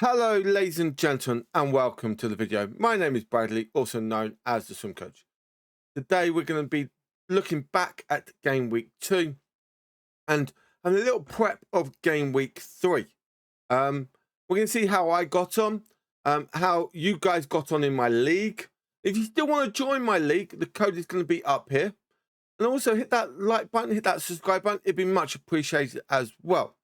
Hello, ladies and gentlemen, and welcome to the video. My name is Bradley, also known as the Swim Coach. Today, we're going to be looking back at Game Week 2 and a little prep of Game Week 3. We're going to see how I got on, how you guys got on in my league. If you still want to join my league, the code is going to be up here. And also hit that like button, hit that subscribe button. It'd be much appreciated as well.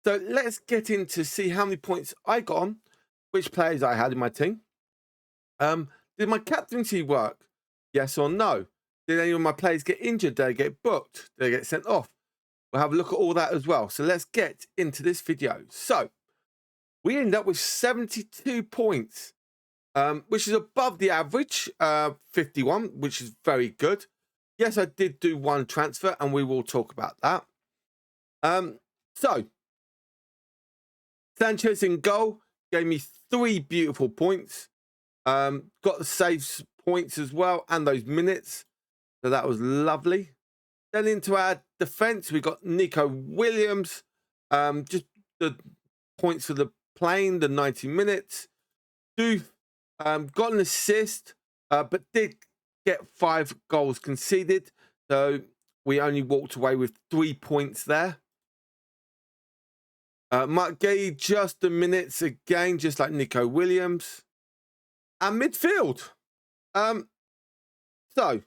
So let's get in to see how many points I got on, which players I had in my team. Did my captaincy work? Yes or no? Did any of my players get injured? Did they get booked? Did they get sent off? We'll have a look at all that as well. So let's get into this video. So we end up with 72 points, which is above the average, 51, which is very good. Yes, I did do one transfer, and we will talk about that. So Sanchez in goal gave me 3 beautiful points. Got the saves points as well and those minutes. So that was lovely. Then into our defense, we got Nico Williams. Just the points for the playing, the 90 minutes. Doof got an assist, but did get 5 goals conceded. So we only walked away with 3 points there. Mark Gay, just the minutes again, just like Nico Williams. And midfield. So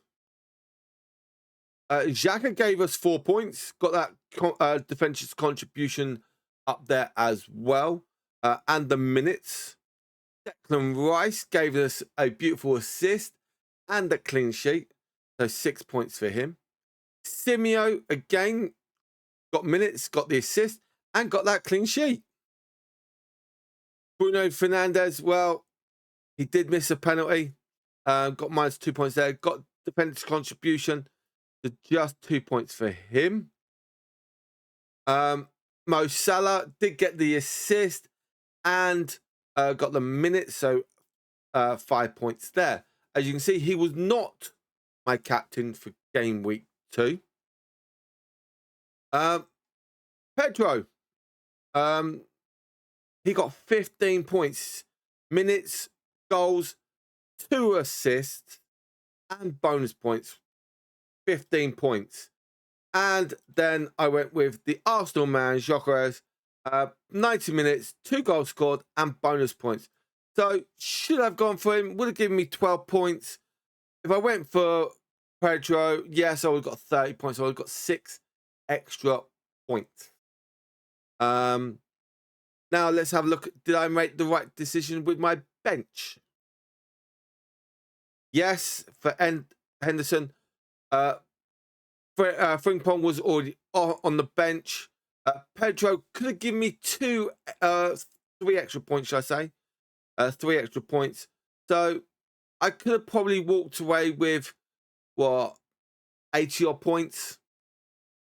Xhaka gave us 4 points. Got that defensive contribution up there as well. And the minutes. Declan Rice gave us a beautiful assist and a clean sheet. So 6 points for him. Simeo, again, got minutes, got the assist, and got that clean sheet. Bruno Fernandes, well, he did miss a penalty. Got -2 points there. Got defensive contribution. So just 2 points for him. Mo Salah did get the assist and got the minutes. So 5 points there. As you can see, he was not my captain for Game Week 2. Pedro. He got 15 points, minutes, goals, 2 assists, and bonus points, 15 points. And then I went with the Arsenal man, Gyökeres, 90 minutes, 2 goals scored, and bonus points. So should have gone for him, would have given me 12 points. If I went for Pedro, yes, I would have got 30 points. I would have got 6 extra points. Now let's have a look. Did I make the right decision with my bench? Yes, for Henderson. Frimpong was already on the bench. Pedro could have given me 3 extra points, should I say? 3 extra points. So I could have probably walked away with, what, 80 odd points.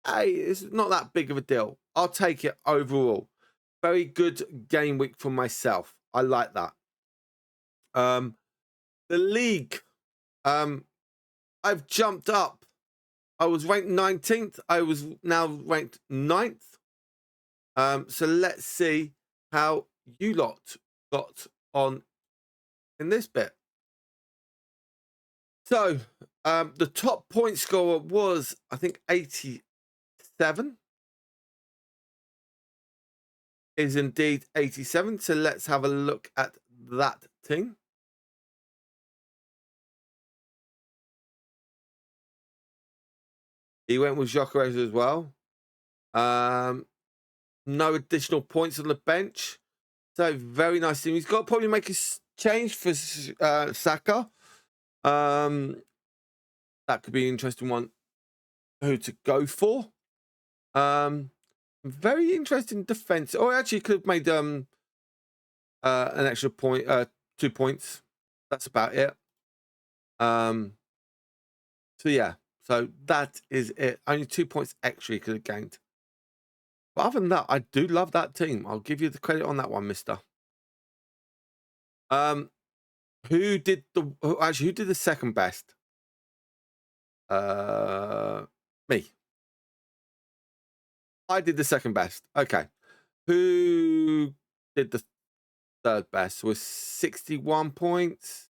Hey, it's not that big of a deal. I'll take it overall. Very good game week for myself. I like that. The league. I've jumped up. I was ranked 19th. I was now ranked 9th. So let's see how you lot got on in this bit. So the top point scorer was, I think, 87. Is indeed 87. So let's have a look at that team. He went with Gyökeres as well. No additional points on the bench. So very nice team. He's got to probably make a change for Saka. That could be an interesting one who to go for. Very interesting defense. Oh, actually could have made an extra point, 2 points. That's about it. So yeah, so that is it. Only 2 points extra he could have gained. But other than that, I do love that team. I'll give you the credit on that one, mister. Who did the second best? Me. I did the second best. Okay. Who did the third best with 61 points.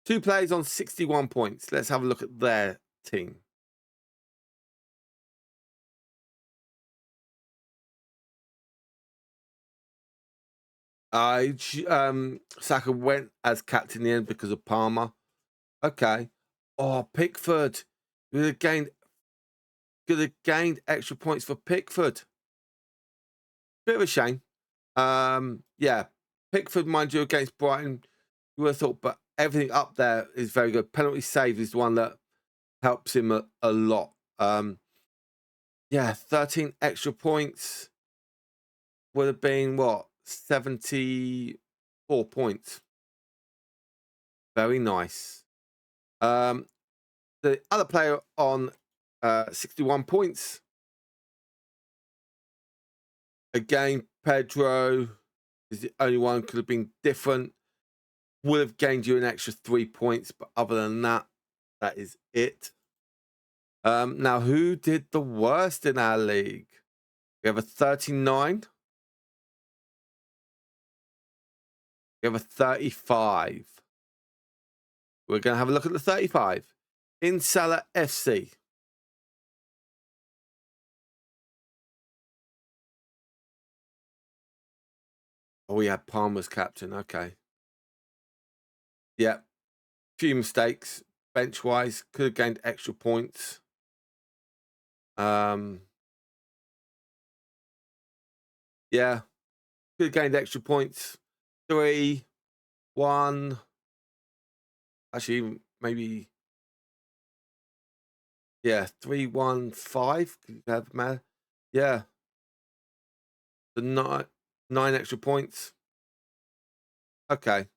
2 players on 61 points. Let's have a look at their team. Saka went as captain in the end because of Palmer. Okay. Oh, Pickford. Could have gained extra points for Pickford. Bit of a shame. Yeah. Pickford, mind you, against Brighton, you would have thought, but everything up there is very good. Penalty save is the one that helps him a lot. Yeah, 13 extra points would have been what? 74 points. Very nice. The other player on 61 points. Again, Pedro is the only one could have been different. Would have gained you an extra 3 points, but other than that, that is it. Now, who did the worst in our league? We have a 39. We have a 35. We're going to have a look at the 35. In Salah FC. Oh, we had Palmer's captain. Okay. Yeah. Few mistakes. Bench-wise. Could have gained extra points. Yeah. Could have gained extra points. 3, 1. Actually, maybe. Yeah, 3, 1, 5. Could have, man. Yeah. The 9 extra points. Okay.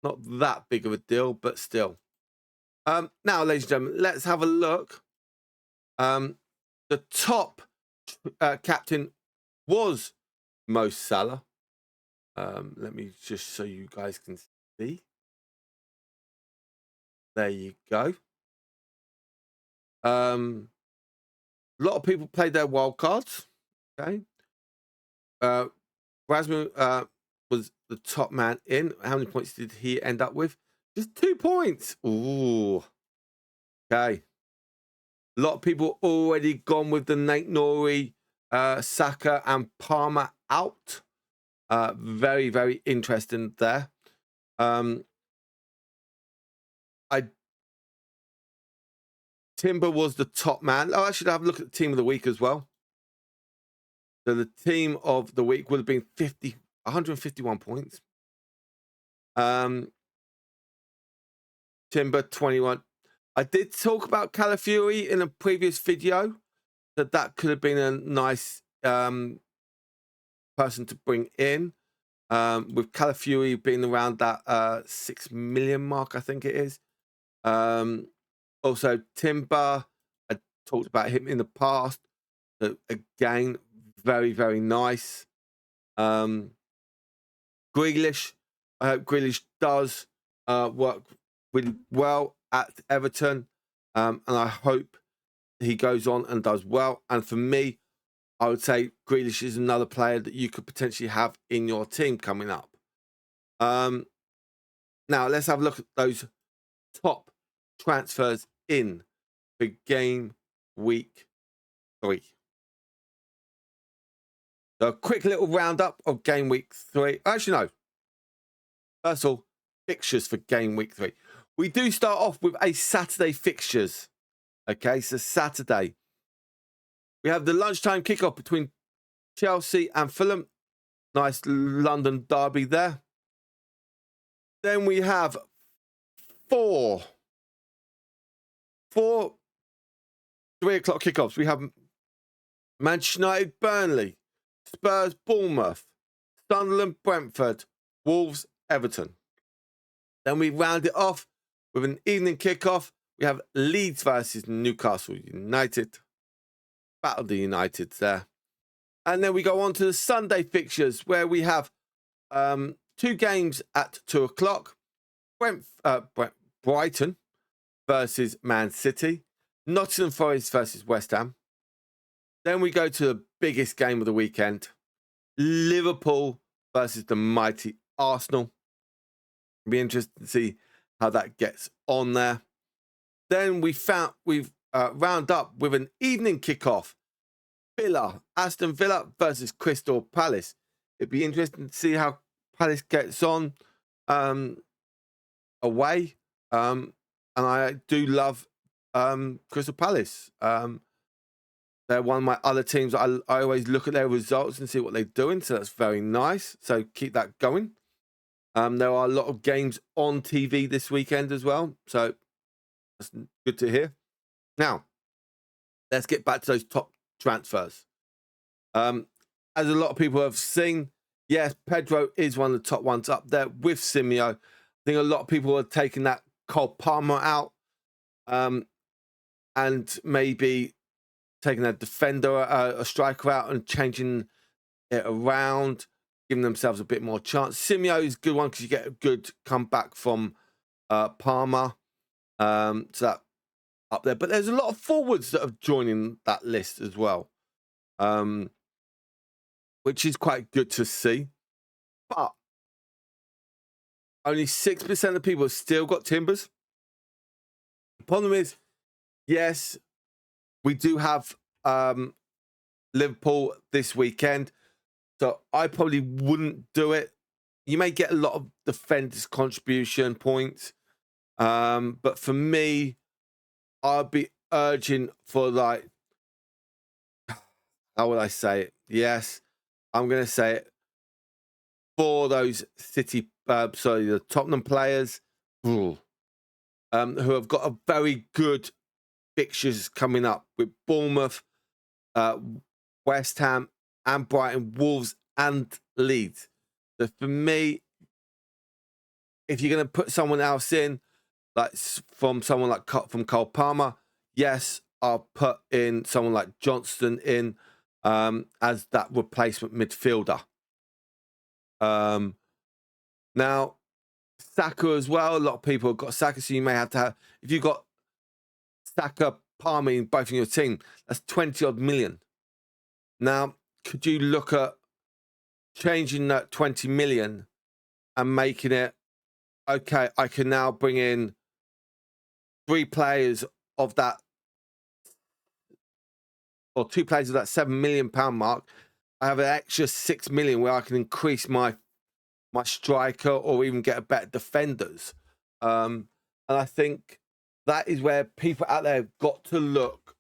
Not that big of a deal, but still. Now, ladies and gentlemen, let's have a look. The top captain was Mo Salah. Let me just so you guys can see. There you go. A lot of people played their wild cards. Okay. Rasmus was the top man in. How many points did he end up with? Just 2 points. Ooh. Okay. A lot of people already gone with the Nate Nori, Saka and Palmer out. Very, very interesting there. Timber was the top man. Oh, I should have a look at the team of the week as well. So the team of the week would have been 151 points. Timber 21. I did talk about Calafiori in a previous video, that could have been a nice person to bring in. With Calafiori being around that 6 million mark, I think it is. Also, Timber, I talked about him in the past. So again, very, very nice. Grealish, I hope Grealish does work really well at Everton. And I hope he goes on and does well. And for me, I would say Grealish is another player that you could potentially have in your team coming up. Now, let's have a look at those top transfers in for game week 3. So a quick little roundup of game week 3. Actually, no. First of all, fixtures for game week 3. We do start off with a Saturday fixtures. Okay, so Saturday. We have the lunchtime kickoff between Chelsea and Fulham. Nice London derby there. Then we have four 3 o'clock kickoffs. We have Manchester United, Burnley, Spurs, Bournemouth, Sunderland, Brentford, Wolves, Everton. Then we round it off with an evening kickoff. We have Leeds versus Newcastle United. Battle the Uniteds there. And then we go on to the Sunday fixtures where we have 2 games at 2 o'clock. Brighton versus Man City. Nottingham Forest versus West Ham. Then we go to the biggest game of the weekend. Liverpool versus the mighty Arsenal. It'll be interesting to see how that gets on there. Then we've round up with an evening kickoff. Aston Villa versus Crystal Palace. It'd be interesting to see how Palace gets on away. And I do love Crystal Palace. They're one of my other teams. I always look at their results and see what they're doing. So that's very nice. So keep that going. There are a lot of games on TV this weekend as well. So that's good to hear. Now, let's get back to those top transfers. As a lot of people have seen, yes, Pedro is one of the top ones up there with Simeo. I think a lot of people are taking that Cole Palmer out and maybe taking a defender, a striker out and changing it around, giving themselves a bit more chance. Simeo is a good one because you get a good comeback from Palmer. So that up there. But there's a lot of forwards that are joining that list as well, which is quite good to see. But only 6% of people have still got Timbers. The problem is, yes, we do have Liverpool this weekend, so I probably wouldn't do it. You may get a lot of defenders' contribution points, but for me, I'd be urging for, like, how would I say it? Yes, I'm going to say it. For those the Tottenham players who have got a very good fixtures coming up with Bournemouth, West Ham and Brighton, Wolves and Leeds. So for me, if you're going to put someone else in, like from Cole Palmer, yes, I'll put in someone like Johnston in as that replacement midfielder. Now, Saka as well. A lot of people have got Saka, so you may have to have, if you've got Saka, Palmer in both in your team, that's 20 odd million. Now, could you look at changing that 20 million and making it, okay, I can now bring in 3 players of that, or 2 players of that £7 million mark. I have an extra 6 million where I can increase my striker or even get a better defenders. And I think that is where people out there have got to look,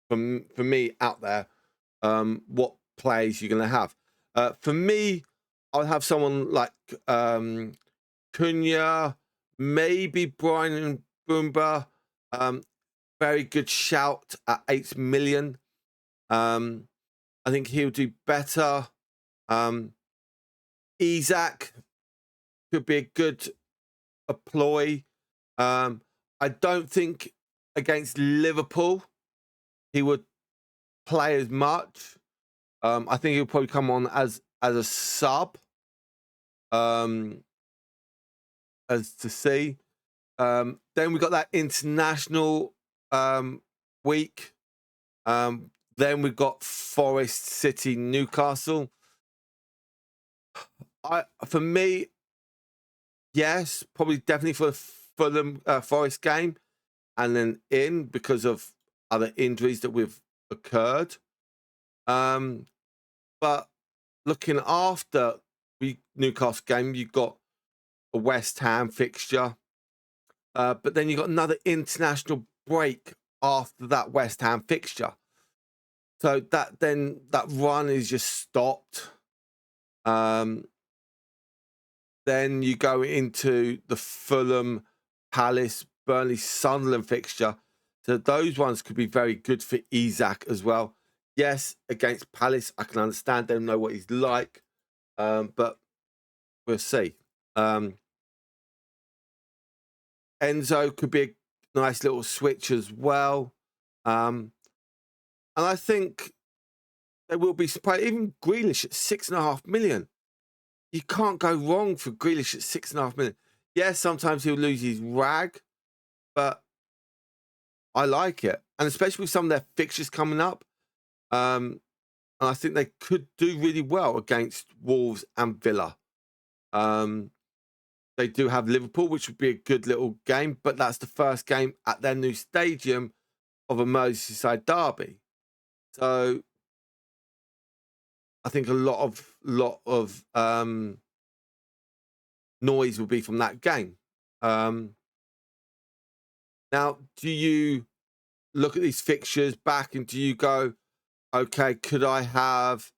for me out there, what plays you're going to have. For me, I'll have someone like Cunha, maybe Brian Boomba. Very good shout at 8 million. I think he'll do better. Isak could be a good ploy. I don't think against Liverpool he would play as much. I think he'll probably come on as a sub. As to see. Then we got that international week. Then we've got Forest City, Newcastle. For me, yes, probably definitely for the Fulham Forest game, and then in because of other injuries that we've occurred. But looking after the Newcastle game, you've got a West Ham fixture, but then you've got another international break after that West Ham fixture. So that run is just stopped. Then you go into the Fulham, Palace, Burnley, Sunderland fixture. So those ones could be very good for Isak as well. Yes, against Palace, I can understand. They don't know what he's like. But we'll see. Enzo could be a nice little switch as well. And I think there will be even Grealish at 6.5 million. You can't go wrong for Grealish at 6.5 million. Yes, sometimes he'll lose his rag, but I like it. And especially with some of their fixtures coming up, I and I think they could do really well against Wolves and Villa. They do have Liverpool, which would be a good little game, but that's the first game at their new stadium of a Merseyside derby. So I think a lot of noise will be from that game. Now, do you look at these fixtures back and do you go, okay, could I have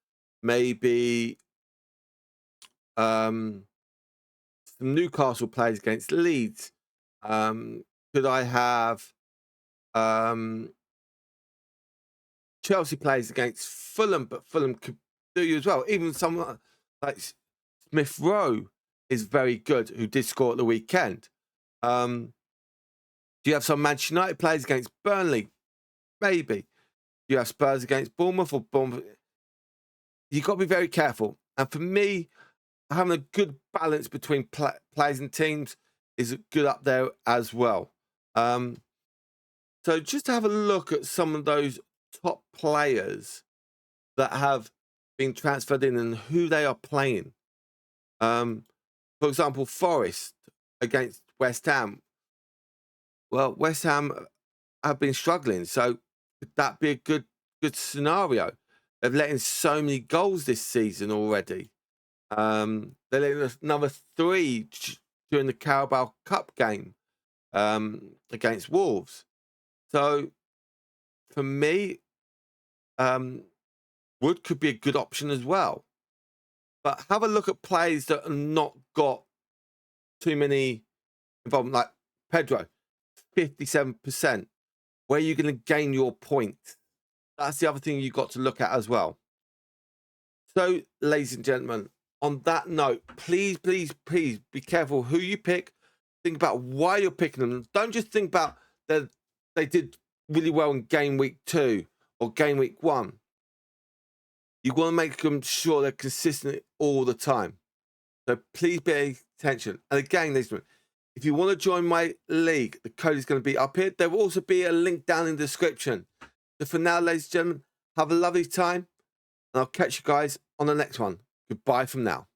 maybe some Newcastle players against Leeds? Could I have Chelsea players against Fulham? But Fulham could do you as well. Even someone like Smith Rowe is very good, who did score at the weekend. Do you have some Manchester United players against Burnley? Maybe. Do you have Spurs against Bournemouth or Bournemouth? You've got to be very careful. And for me, having a good balance between players and teams is good up there as well. So just to have a look at some of those top players that have been transferred in and who they are playing. For example, Forest against West Ham. Well, West Ham have been struggling, so could that be a good scenario? They've let in so many goals this season already. They're letting another 3 during the Carabao Cup game against Wolves. So for me, Wood could be a good option as well. But have a look at players that have not got too many involvement, like Pedro, 57%. Where are you going to gain your points? That's the other thing you've got to look at as well. So, ladies and gentlemen, on that note, please, please, please be careful who you pick. Think about why you're picking them. Don't just think about that they did really well in game week 2 or game week 1. You want to make them sure they're consistent all the time. So please pay attention. And again, ladies and gentlemen, if you want to join my league, the code is going to be up here. There will also be a link down in the description. So for now, ladies and gentlemen, have a lovely time. And I'll catch you guys on the next one. Goodbye from now.